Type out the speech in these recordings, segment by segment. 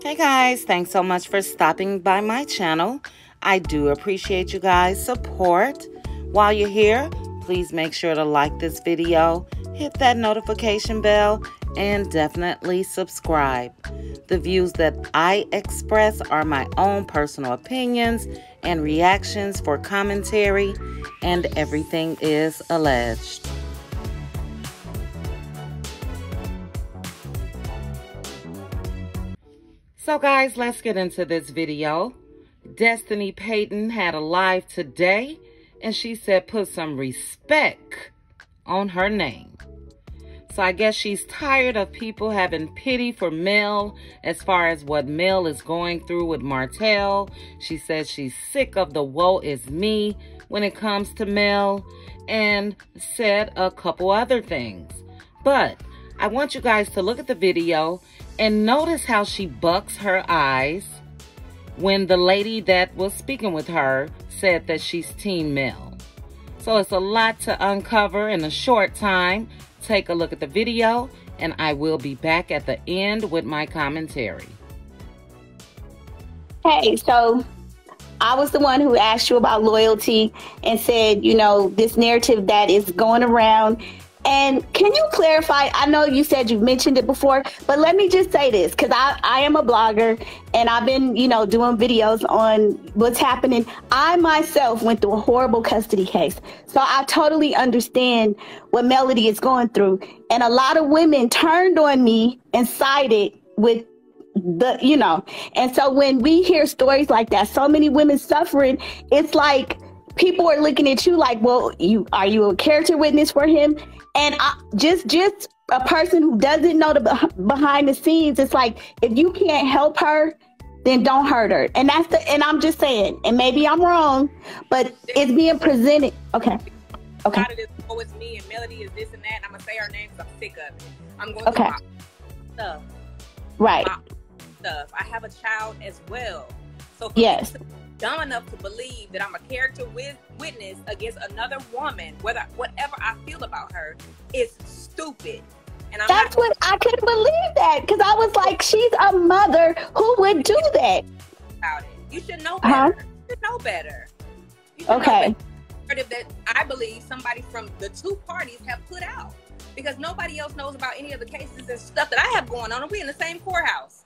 Hey guys, thanks so much for stopping by my channel. I do appreciate you guys' support. While you're here, please make sure to like this video, hit that notification bell, and definitely subscribe. The views that I express are my own personal opinions and reactions for commentary, and everything is alleged. So guys, let's get into this video. Destiny Payton had a live today, and she said put some respect on her name. So I guess she's tired of people having pity for Mel as far as what Mel is going through with Martell. She says she's sick of the woe is me when it comes to Mel, and said a couple other things. But I want you guys to look at the video and notice how she bucks her eyes when the lady that was speaking with her said that she's Team Mel. So it's a lot to uncover in a short time. Take a look at the video, and I will be back at the end with my commentary. Hey, so I was the one who asked you about loyalty and said, this narrative that is going around. And can you clarify? I know you said you've mentioned it before, but let me just say this, because I am a blogger and I've been, doing videos on what's happening. I myself went through a horrible custody case. So I totally understand what Melody is going through. And a lot of women turned on me and sided with and so when we hear stories like that, so many women suffering, it's like people are looking at you like, well, are you a character witness for him? And just a person who doesn't know the behind the scenes, it's like, if you can't help her, then don't hurt her. And and I'm just saying, and maybe I'm wrong, but it's being presented. Okay. Okay. Out of this, oh, it's me and Melody is this and that. And I'm gonna say her name because I'm sick of it. I'm going through my stuff. Right. My stuff. I have a child as well. So yes. Dumb enough to believe that I'm a character witness against another woman, whatever I feel about her, is stupid. And that's what I couldn't believe that, because I was like, she's a mother. Who would do that? About it, you should know better. You should know better. You should okay. Know better. That I believe somebody from the two parties have put out, because nobody else knows about any of the cases and stuff that I have going on, and we in the same courthouse.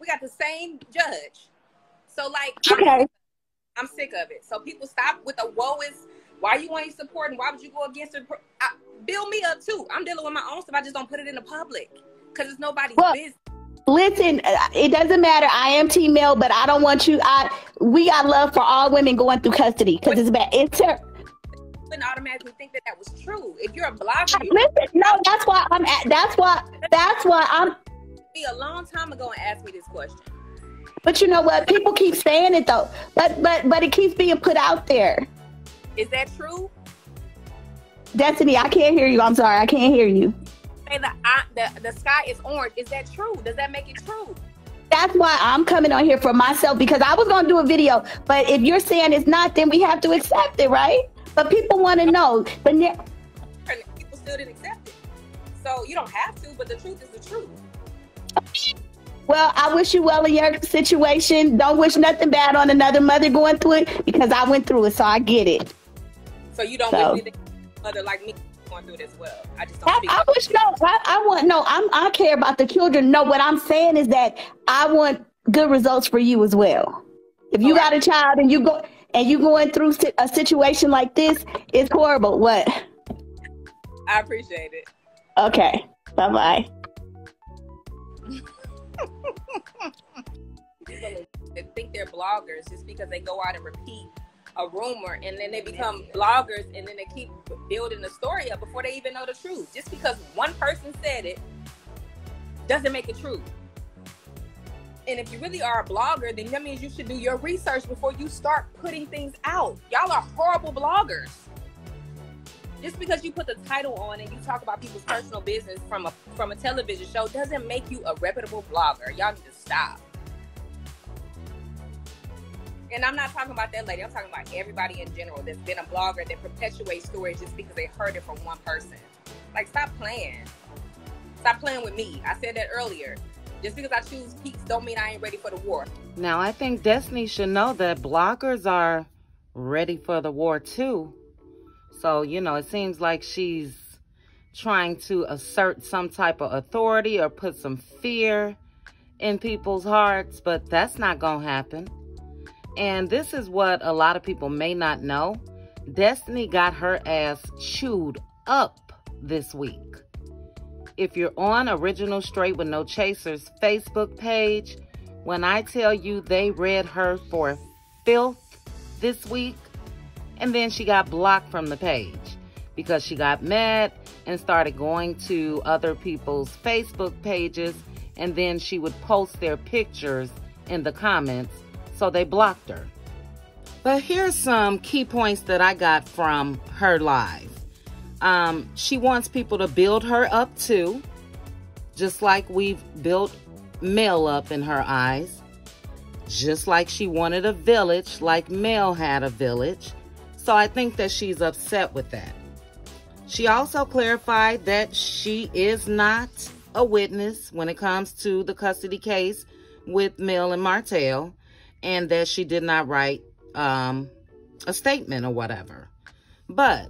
We got the same judge. So, like, okay. I'm sick of it. So people stop with the woe is, why you ain't supporting? Why would you go against it? Build me up, too. I'm dealing with my own stuff. I just don't put it in the public because it's nobody's business. Listen, it doesn't matter. I am Team Mel, but I don't want you. We got love for all women going through custody because it's bad. It's wouldn't automatically think that was true. If you're a blogger, listen, no, that's why I'm at. That's why I'm. Be a long time ago and ask me this question. But you know what? People keep saying it though. But it keeps being put out there. Is that true? Destiny, I can't hear you. I'm sorry, I can't hear you. Say the sky is orange. Is that true? Does that make it true? That's why I'm coming on here for myself, because I was gonna do a video. But if you're saying it's not, then we have to accept it, right? But people want to know. But people still didn't accept it. So you don't have to, but the truth is the truth. Well, I wish you well in your situation. Don't wish nothing bad on another mother going through it, because I went through it, so I get it. So you don't wish anything mother like me going through it as well. I just don't. I wish I care about the children. No, what I'm saying is that I want good results for you as well. If you got a child and you're going through a situation like this, it's horrible. What? I appreciate it. Okay. Bye-bye. People think they're bloggers just because they go out and repeat a rumor, and then they become bloggers, and then they keep building the story up before they even know the truth. Just because one person said it doesn't make it true. And if you really are a blogger, then that means you should do your research before you start putting things out. Y'all are horrible bloggers. Just because you put the title on and you talk about people's personal business from a television show doesn't make you a reputable blogger. Y'all need to stop. And I'm not talking about that lady. I'm talking about everybody in general that's been a blogger that perpetuates stories just because they heard it from one person. Like, stop playing. Stop playing with me. I said that earlier. Just because I choose peace don't mean I ain't ready for the war. Now, I think Destiny should know that bloggers are ready for the war too. So, you know, it seems like she's trying to assert some type of authority or put some fear in people's hearts, but that's not gonna happen. And this is what a lot of people may not know. Destiny got her ass chewed up this week. If you're on Original Straight with No Chasers Facebook page, when I tell you they read her for filth this week, and then she got blocked from the page because she got mad and started going to other people's Facebook pages, and then she would post their pictures in the comments, so they blocked her. But here's some key points that I got from her live. She wants people to build her up too, just like we've built Mel up in her eyes. Just like she wanted a village, like Mel had a village. So I think that she's upset with that. She also clarified that she is not a witness when it comes to the custody case with Mel and Martell, and that she did not write a statement or whatever. But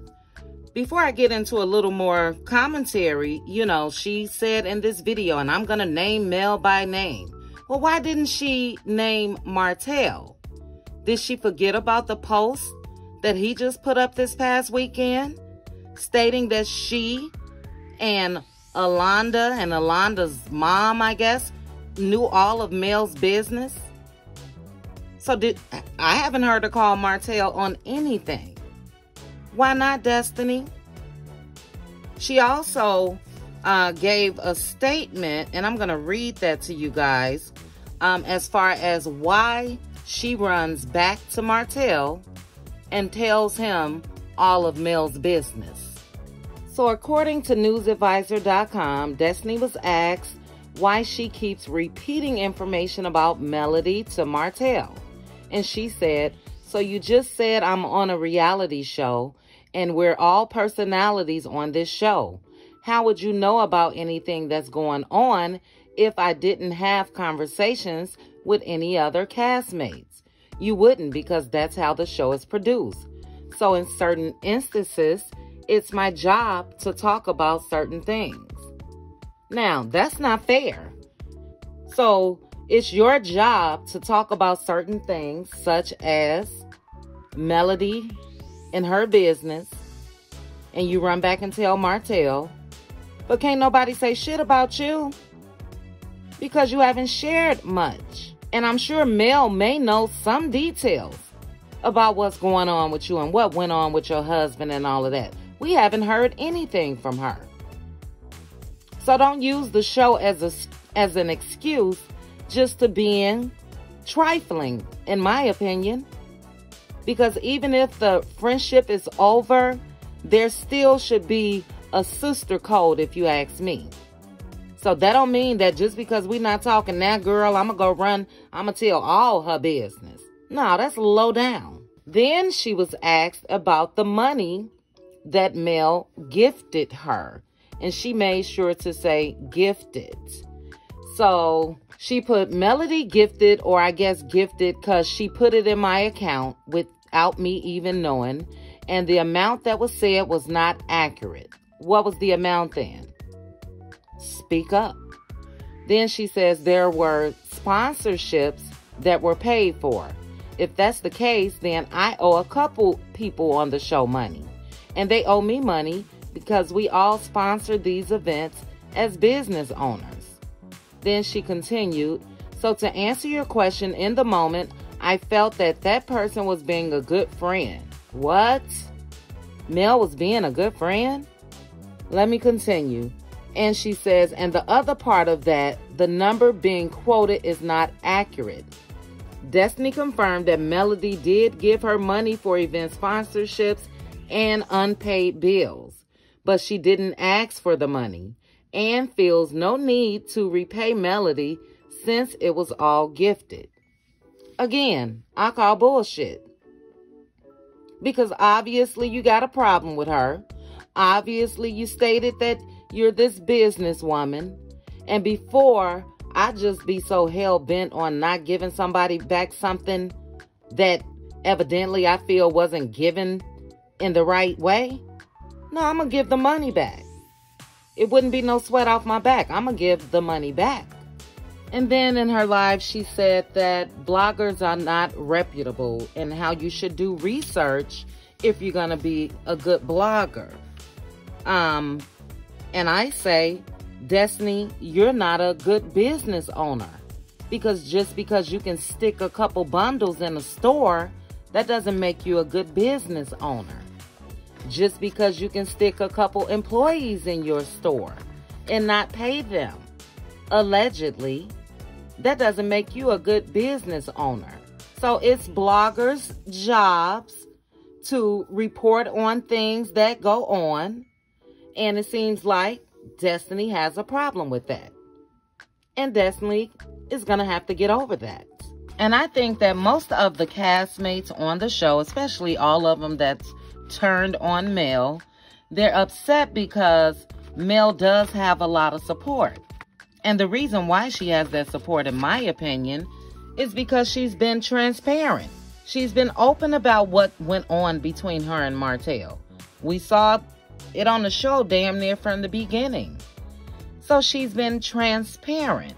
before I get into a little more commentary, you know, she said in this video, and I'm going to name Mel by name. Well, why didn't she name Martell? Did she forget about the post that he just put up this past weekend, stating that she and Alonda and Alonda's mom, I guess, knew all of Mel's business? So I haven't heard her call Martell on anything. Why not, Destiny? She also gave a statement, and I'm going to read that to you guys, as far as why she runs back to Martell and tells him all of Mel's business. So according to newsadvisor.com, Destiny was asked why she keeps repeating information about Melody to Martell. And she said, so you just said I'm on a reality show and we're all personalities on this show. How would you know about anything that's going on if I didn't have conversations with any other castmates? You wouldn't, because that's how the show is produced. So in certain instances, it's my job to talk about certain things. Now, that's not fair. So it's your job to talk about certain things, such as Melody and her business, and you run back and tell Martell, but can't nobody say shit about you because you haven't shared much. And I'm sure Mel may know some details about what's going on with you and what went on with your husband and all of that. We haven't heard anything from her. So don't use the show as an excuse just to being trifling, in my opinion. Because even if the friendship is over, there still should be a sister code, if you ask me. So that don't mean that just because we're not talking now, girl, I'm going to tell all her business. No, that's low down. Then she was asked about the money that Mel gifted her. And she made sure to say gifted. So she put Melody gifted, or I guess gifted because she put it in my account without me even knowing. And the amount that was said was not accurate. What was the amount then? Speak up. Then she says there were sponsorships that were paid for. If that's the case, then I owe a couple people on the show money. And they owe me money because we all sponsor these events as business owners. Then she continued, so to answer your question, in the moment, I felt that person was being a good friend. What? Mel was being a good friend? Let me continue. And she says, and the other part of that, the number being quoted is not accurate. Destiny confirmed that Melody did give her money for event sponsorships and unpaid bills, but she didn't ask for the money and feels no need to repay Melody since it was all gifted. Again, I call bullshit. Because obviously you got a problem with her. Obviously you stated that you're this businesswoman. And before I just be so hell-bent on not giving somebody back something that evidently I feel wasn't given in the right way. No, I'm going to give the money back. It wouldn't be no sweat off my back. I'm going to give the money back. And then in her live, she said that bloggers are not reputable and how you should do research if you're going to be a good blogger. And I say, Destiny, you're not a good business owner. Because just because you can stick a couple bundles in a store, that doesn't make you a good business owner. Just because you can stick a couple employees in your store and not pay them, allegedly, that doesn't make you a good business owner. So it's bloggers' jobs to report on things that go on. And it seems like Destiny has a problem with that. And Destiny is going to have to get over that. And I think that most of the castmates on the show, especially all of them that's turned on Mel, they're upset because Mel does have a lot of support. And the reason why she has that support, in my opinion, is because she's been transparent. She's been open about what went on between her and Martell. We saw it on the show damn near from the beginning. So she's been transparent.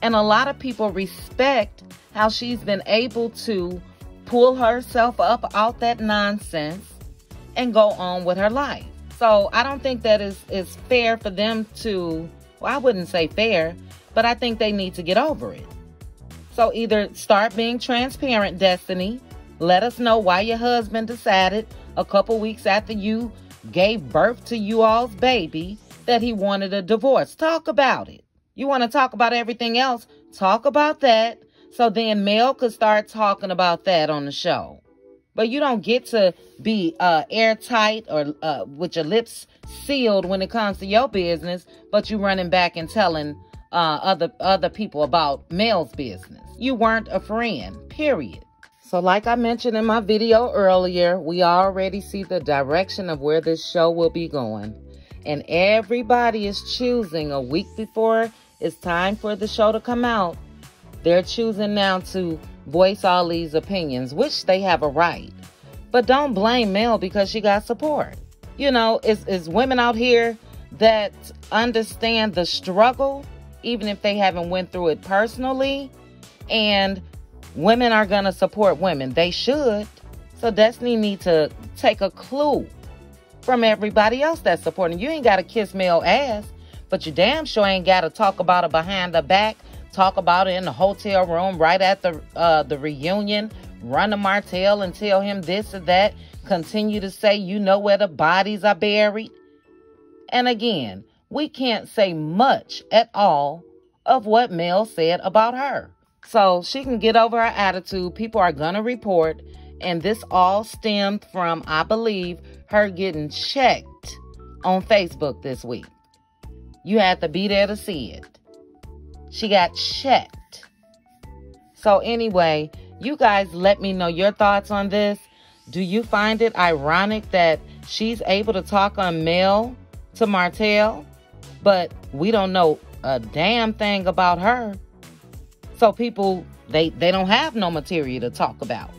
And a lot of people respect how she's been able to pull herself up out that nonsense and go on with her life. So I don't think that is fair for them to, well, I wouldn't say fair, but I think they need to get over it. So either start being transparent, Destiny. Let us know why your husband decided a couple weeks after you gave birth to you all's baby that he wanted a divorce. Talk about it. You want to talk about everything else? Talk about that. So then Mel could start talking about that on the show. But you don't get to be airtight or with your lips sealed when it comes to your business, but you running back and telling other people about Mel's business. You weren't a friend, period. So like I mentioned in my video earlier, we already see the direction of where this show will be going. And everybody is choosing a week before it's time for the show to come out. They're choosing now to voice all these opinions, which they have a right. But don't blame Mel because she got support. You know, it's women out here that understand the struggle, even if they haven't went through it personally. And women are going to support women. They should. So Destiny needs to take a clue from everybody else that's supporting. You ain't got to kiss Mel ass, but you damn sure ain't got to talk about her behind the back. Talk about it in the hotel room right at the reunion. Run to Martell and tell him this or that. Continue to say you know where the bodies are buried. And again, we can't say much at all of what Mel said about her. So she can get over her attitude. People are going to report. And this all stemmed from, I believe, her getting checked on Facebook this week. You had to be there to see it. She got checked. So anyway, you guys let me know your thoughts on this. Do you find it ironic that she's able to talk on Mel to Martell, but we don't know a damn thing about her? So people, they don't have no material to talk about.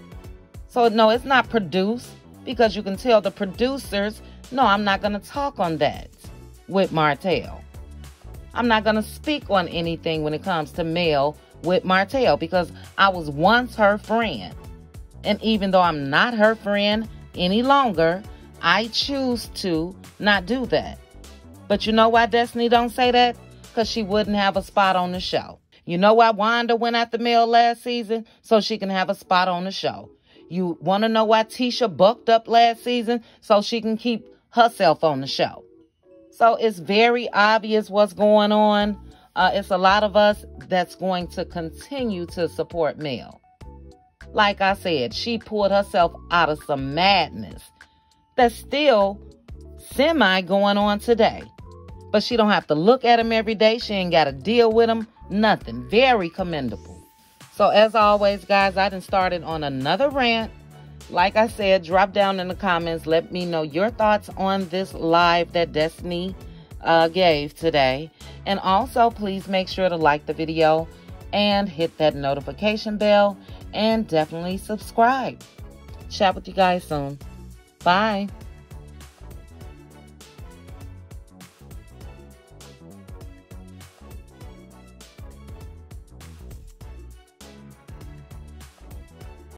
So no, it's not produced because you can tell the producers, no, I'm not going to talk on that with Martell. I'm not going to speak on anything when it comes to Mel with Martell because I was once her friend. And even though I'm not her friend any longer, I choose to not do that. But you know why Destiny don't say that? Because she wouldn't have a spot on the show. You know why Wanda went after Mel last season? So she can have a spot on the show. You want to know why Tisha bucked up last season? So she can keep herself on the show. So it's very obvious what's going on. It's a lot of us that's going to continue to support Mel. Like I said, she pulled herself out of some madness that's still semi going on today. But she don't have to look at him every day. She ain't got to deal with him. Nothing. Very commendable. So as always, guys, I done started on another rant. Like I said, drop down in the comments. Let me know your thoughts on this live that Destiny gave today. And also, please make sure to like the video and hit that notification bell and definitely subscribe. Chat with you guys soon. Bye.